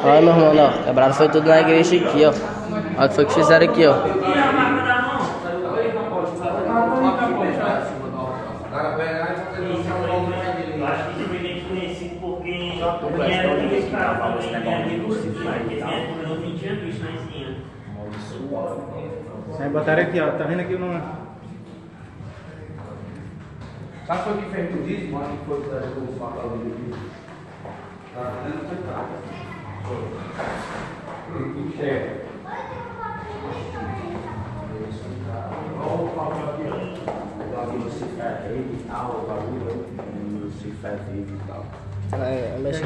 Olha, meu irmão, não. Quebraram foi tudo na igreja aqui, ó. Olha o que foi que fizeram aqui, ó. Aí botaram aqui, ó. Tá vendo aqui o nome? Sabe foi que fez o dízimo? Acho que foi o papel do dízimo. Tá vendo? Foi tá. Chefe. Olha o papel aqui, ó. O bagulho do Cifé e tal, o bagulho do Cifé e tal. É, mexe.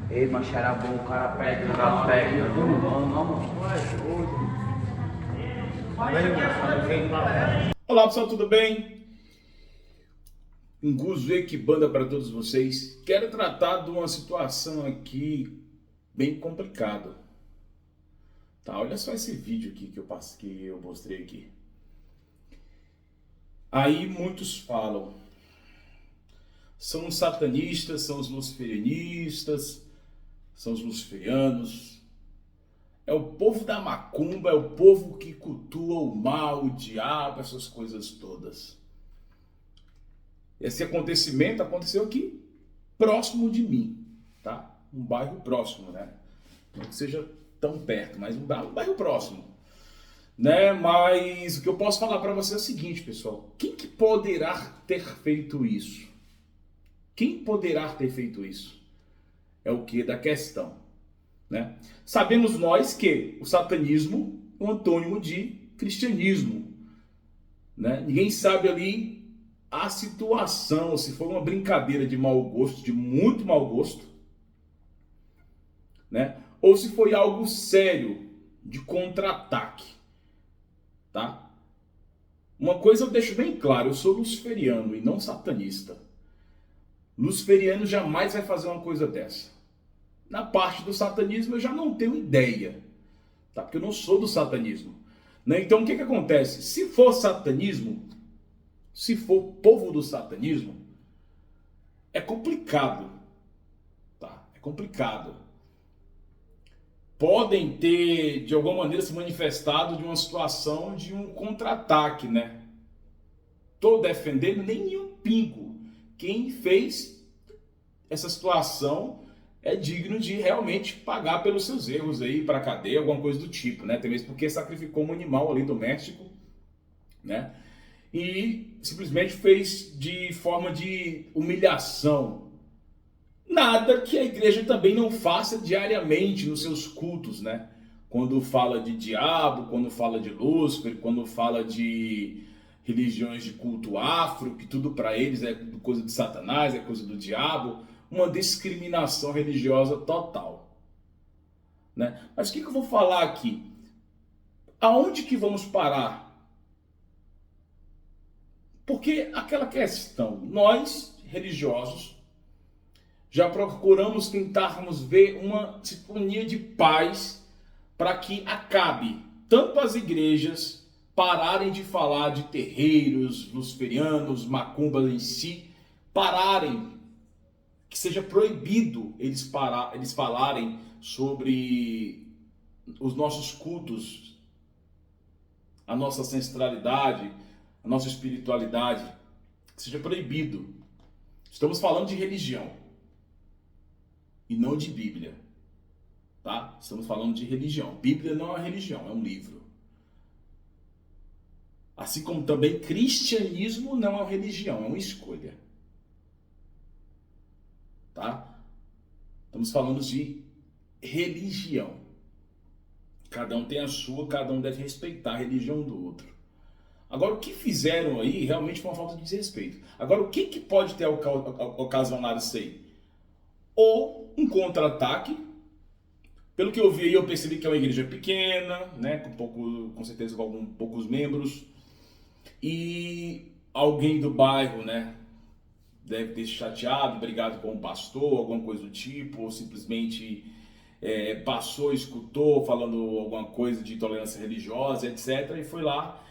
Ei, mas era bom, o cara pega, Olá pessoal, tudo bem? Um gosto que banda para todos vocês. Quero tratar de uma situação aqui bem complicada. Tá, olha só esse vídeo aqui que eu mostrei aqui. Aí muitos falam, são os satanistas, são os luciferianistas, são os luciferianos. É o povo da macumba, é o povo que cultua o mal, o diabo, essas coisas todas. Esse acontecimento aconteceu aqui, próximo de mim, tá? Um bairro próximo, né? Não que seja tão perto, mas um bairro próximo, né? Mas o que eu posso falar para você é o seguinte, pessoal. Quem que poderá ter feito isso? Quem poderá ter feito isso? É o que da questão, né? Sabemos nós que o satanismo é um antônimo de cristianismo, né? Ninguém sabe ali a situação, se foi uma brincadeira de mau gosto, de muito mau gosto, né? Ou se foi algo sério, de contra-ataque, tá? Uma coisa eu deixo bem claro, eu sou luciferiano e não satanista. Luciferiano jamais vai fazer uma coisa dessa. Na parte do satanismo eu já não tenho ideia, tá? Porque eu não sou do satanismo, né? Então o que acontece? Se for satanismo, se for povo do satanismo, é complicado, tá? É complicado. Podem ter, de alguma maneira, se manifestado de uma situação de um contra-ataque, né? Tô defendendo nenhum pingo. Quem fez essa situação é digno de realmente pagar pelos seus erros aí, para cadeia, alguma coisa do tipo, né? Até mesmo porque sacrificou um animal ali doméstico, né? E simplesmente fez de forma de humilhação. Nada que a igreja também não faça diariamente nos seus cultos, né? Quando fala de diabo, quando fala de Lúcifer, quando fala de religiões de culto afro, que tudo para eles é coisa de Satanás, é coisa do diabo, uma discriminação religiosa total, né? Mas o que eu vou falar aqui? Aonde que vamos parar? Porque aquela questão, nós religiosos já procuramos tentarmos ver uma sintonia de paz para que acabe tanto as igrejas pararem de falar de terreiros, luciferianos, macumbas em si, pararem, que seja proibido eles falarem sobre os nossos cultos, a nossa ancestralidade, a nossa espiritualidade, que seja proibido. Estamos falando de religião e não de Bíblia, tá? Estamos falando de religião. Bíblia não é religião, é um livro. Assim como também cristianismo não é uma religião, é uma escolha, tá? Estamos falando de religião. Cada um tem a sua, cada um deve respeitar a religião do outro. Agora, o que fizeram aí realmente foi uma falta de desrespeito. Agora, o que pode ter ocasionado isso aí? Ou um contra-ataque. Pelo que eu vi aí, eu percebi que é uma igreja pequena, né, com certeza com poucos membros. E alguém do bairro, né, deve ter chateado, brigado com o pastor, alguma coisa do tipo, ou simplesmente passou, escutou, falando alguma coisa de intolerância religiosa, etc. E foi lá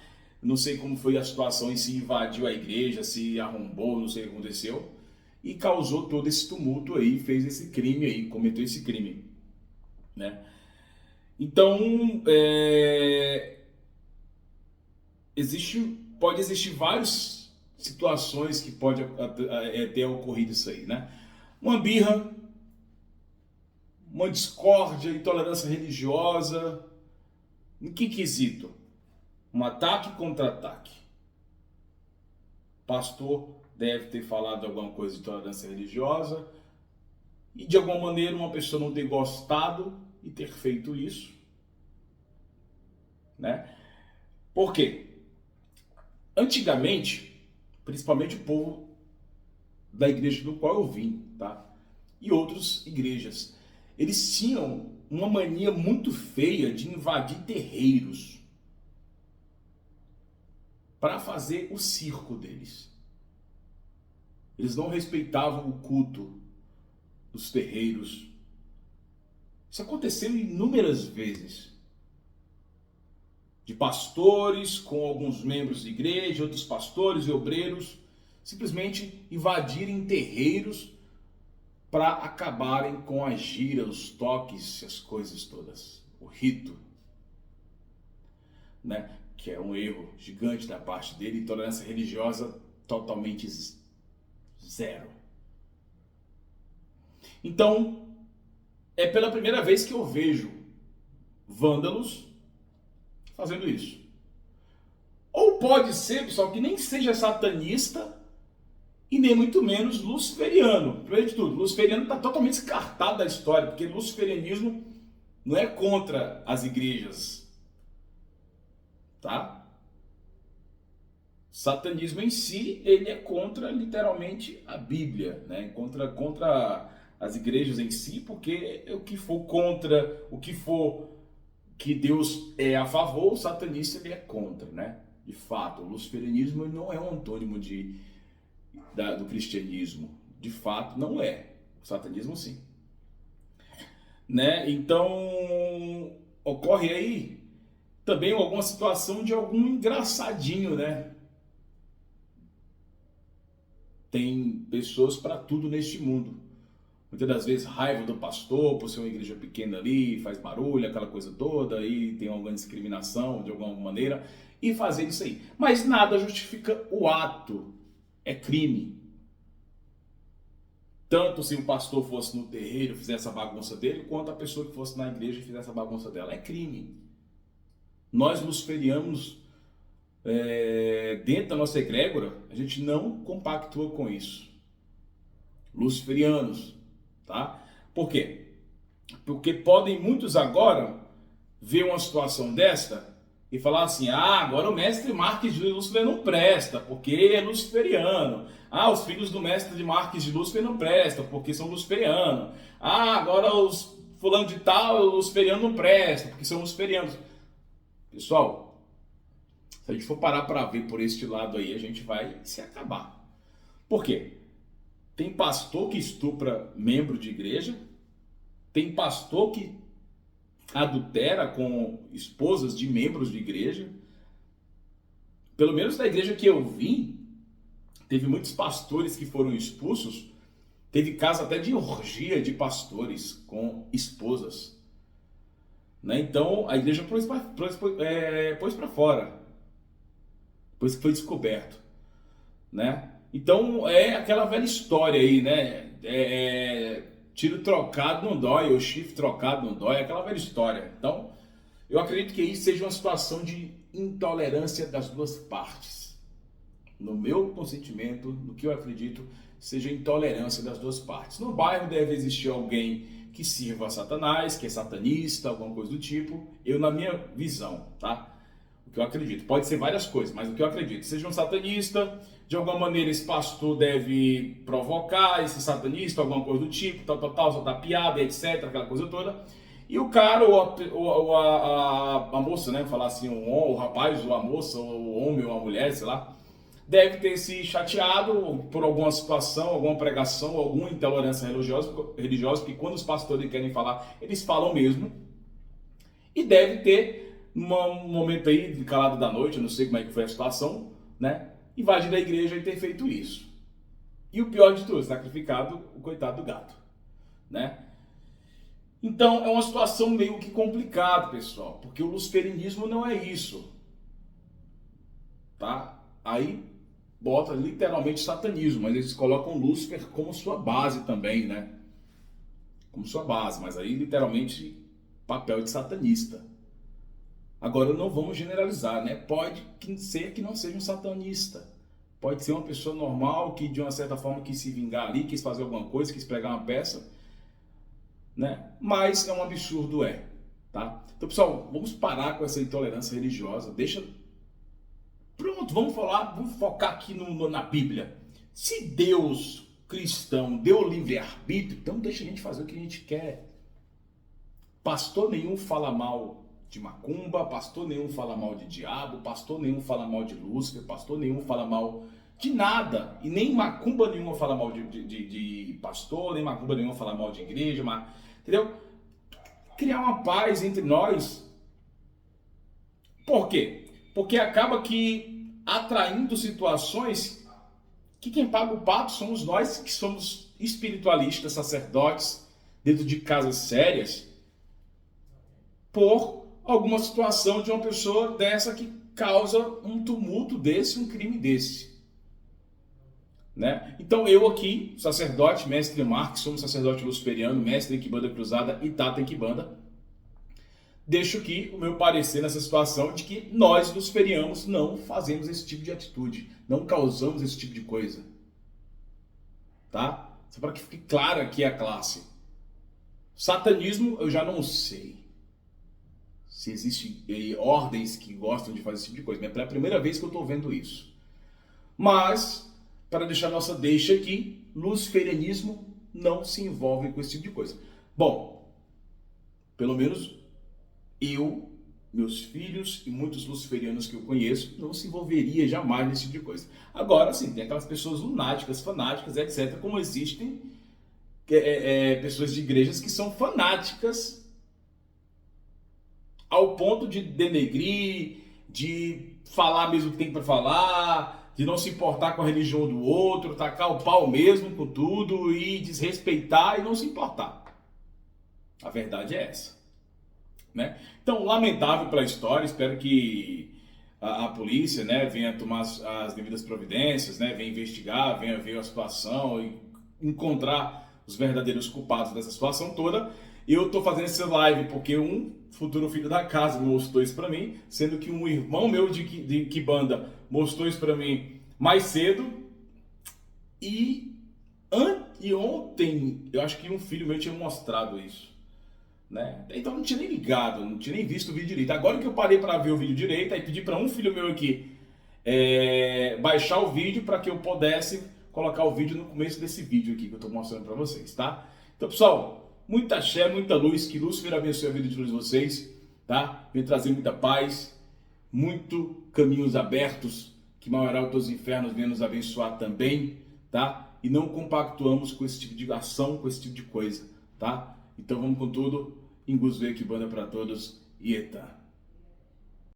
Não sei como foi a situação em se invadiu a igreja, se arrombou, não sei o que aconteceu. E causou todo esse tumulto aí, fez esse crime aí, cometeu esse crime, né? Então, pode existir várias situações que pode ter ocorrido isso aí, né? Uma birra, uma discórdia, intolerância religiosa. Em que quesito? Um ataque contra ataque. Pastor deve ter falado alguma coisa de intolerância religiosa e de alguma maneira uma pessoa não ter gostado e ter feito isso, né? Por quê? Antigamente, principalmente o povo da igreja do qual eu vim, tá? E outras igrejas, eles tinham uma mania muito feia de invadir terreiros para fazer o circo deles. Eles não respeitavam o culto dos terreiros. Isso aconteceu inúmeras vezes. De pastores com alguns membros de igreja, outros pastores e obreiros, simplesmente invadirem terreiros para acabarem com a gira, os toques, as coisas todas. O rito, né? Que é um erro gigante da parte dele, intolerância religiosa totalmente zero. Então, é pela primeira vez que eu vejo vândalos fazendo isso. Ou pode ser, pessoal, que nem seja satanista e nem muito menos luciferiano. Primeiro de tudo, luciferiano está totalmente descartado da história, porque luciferianismo não é contra as igrejas, tá? Satanismo em si, ele é contra literalmente a Bíblia, né? Contra as igrejas em si, porque o que for contra, o que for que Deus é a favor, o satanista ele é contra, né? De fato, o luciferianismo não é um antônimo do cristianismo. De fato, não é. O satanismo, sim. Né? Então, ocorre aí também alguma situação de algum engraçadinho, né? Tem pessoas para tudo neste mundo. Muitas das vezes raiva do pastor por ser uma igreja pequena ali, faz barulho, aquela coisa toda, e tem alguma discriminação de alguma maneira, e fazer isso aí. Mas nada justifica o ato. É crime. Tanto se o pastor fosse no terreiro e fizesse a bagunça dele, quanto a pessoa que fosse na igreja e fizesse a bagunça dela. É crime. Nós luciferianos, dentro da nossa egrégora, a gente não compactua com isso. Luciferianos, tá? Por quê? Porque podem muitos agora ver uma situação desta e falar assim: ah, agora o mestre Marques de Lúcifer não presta, porque é luciferiano. Ah, os filhos do mestre de Marques de Lúcifer não prestam, porque são luciferianos. Ah, agora os fulano de tal, o luciferiano não presta, porque são luciferianos. Pessoal, se a gente for parar para ver por este lado aí, a gente vai se acabar. Por quê? Tem pastor que estupra membro de igreja, tem pastor que adultera com esposas de membros de igreja. Pelo menos na igreja que eu vim, teve muitos pastores que foram expulsos. Teve caso até de orgia de pastores com esposas, né? Então a igreja pôs para fora, depois que foi descoberto, né? Então é aquela velha história aí, né? Tiro trocado não dói, ou chifre trocado não dói, aquela velha história. Então, eu acredito que isso seja uma situação de intolerância das duas partes. No meu consentimento, no que eu acredito, seja intolerância das duas partes. No bairro deve existir alguém que sirva a Satanás, que é satanista, alguma coisa do tipo. Eu, na minha visão, tá? O que eu acredito. Pode ser várias coisas, mas o que eu acredito. Seja um satanista, de alguma maneira esse pastor deve provocar esse satanista, alguma coisa do tipo, tal, soltar piada, etc, aquela coisa toda. E o cara, ou a moça, né, falar assim, o rapaz, ou a moça, ou o homem, ou a mulher, sei lá, deve ter se chateado por alguma situação, alguma pregação, alguma intolerância religiosa, porque quando os pastores querem falar, eles falam mesmo. E deve ter, num momento aí de calado da noite, eu não sei como é que foi a situação, né? Invadir a igreja e ter feito isso. E o pior de tudo, sacrificado o coitado do gato, né? Então é uma situação meio que complicada, pessoal, porque o luciferianismo não é isso, tá? Aí bota literalmente satanismo, mas eles colocam Lúcifer como sua base também, né? Como sua base, mas aí literalmente papel de satanista. Agora não vamos generalizar, né? Pode ser que não seja um satanista. Pode ser uma pessoa normal que de uma certa forma quis se vingar ali, quis fazer alguma coisa, quis pregar uma peça, né? Mas é um absurdo, tá? Então, pessoal, vamos parar com essa intolerância religiosa. Pronto, vamos focar aqui na Bíblia. Se Deus cristão deu livre-arbítrio, então deixa a gente fazer o que a gente quer. Pastor nenhum fala mal de macumba, pastor nenhum fala mal de diabo, pastor nenhum fala mal de Lúcifer, pastor nenhum fala mal de nada. E nem macumba nenhuma fala mal de pastor, nem macumba nenhuma fala mal de igreja, entendeu? Criar uma paz entre nós. Por quê? Porque acaba que atraindo situações que quem paga o pato somos nós, que somos espiritualistas, sacerdotes, dentro de casas sérias, por alguma situação de uma pessoa dessa que causa um tumulto desse, um crime desse, né? Então eu aqui, sacerdote, mestre Marques, somos sacerdote luciferiano, mestre em Quimbanda Cruzada e Tata em Quimbanda, deixo aqui o meu parecer nessa situação de que nós luciferianos não fazemos esse tipo de atitude, não causamos esse tipo de coisa, tá? Só para que fique claro aqui a classe. Satanismo eu já não sei se existem ordens que gostam de fazer esse tipo de coisa. É a primeira vez que eu estou vendo isso. Mas, para deixar nossa deixa aqui, luciferianismo não se envolve com esse tipo de coisa. Bom, pelo menos eu, meus filhos e muitos luciferianos que eu conheço não se envolveria jamais nesse tipo de coisa. Agora, sim, tem aquelas pessoas lunáticas, fanáticas, etc., como existem pessoas de igrejas que são fanáticas ao ponto de denegrir, de falar mesmo o que tem para falar, de não se importar com a religião do outro, tacar o pau mesmo com tudo e desrespeitar e não se importar. A verdade é essa, né? Então, lamentável pela história, espero que a polícia, né, venha tomar as devidas providências, né, venha investigar, venha ver a situação e encontrar os verdadeiros culpados dessa situação toda. Eu estou fazendo essa live porque um futuro filho da casa mostrou isso para mim, sendo que um irmão meu de Quimbanda mostrou isso para mim mais cedo. E ontem, eu acho que um filho meu tinha mostrado isso, né? Então eu não tinha nem ligado, não tinha nem visto o vídeo direito. Agora que eu parei para ver o vídeo direito, aí pedi para um filho meu aqui baixar o vídeo para que eu pudesse colocar o vídeo no começo desse vídeo aqui que eu estou mostrando para vocês, tá? Então, pessoal, muita axé, muita luz, que Lúcifer abençoe a vida de todos vocês, tá? Vem trazer muita paz, muito caminhos abertos, que Maioral dos Infernos venha nos abençoar também, tá? E não compactuamos com esse tipo de ação, com esse tipo de coisa, tá? Então vamos com tudo, Ingusvê Quimbanda para todos, e Eita!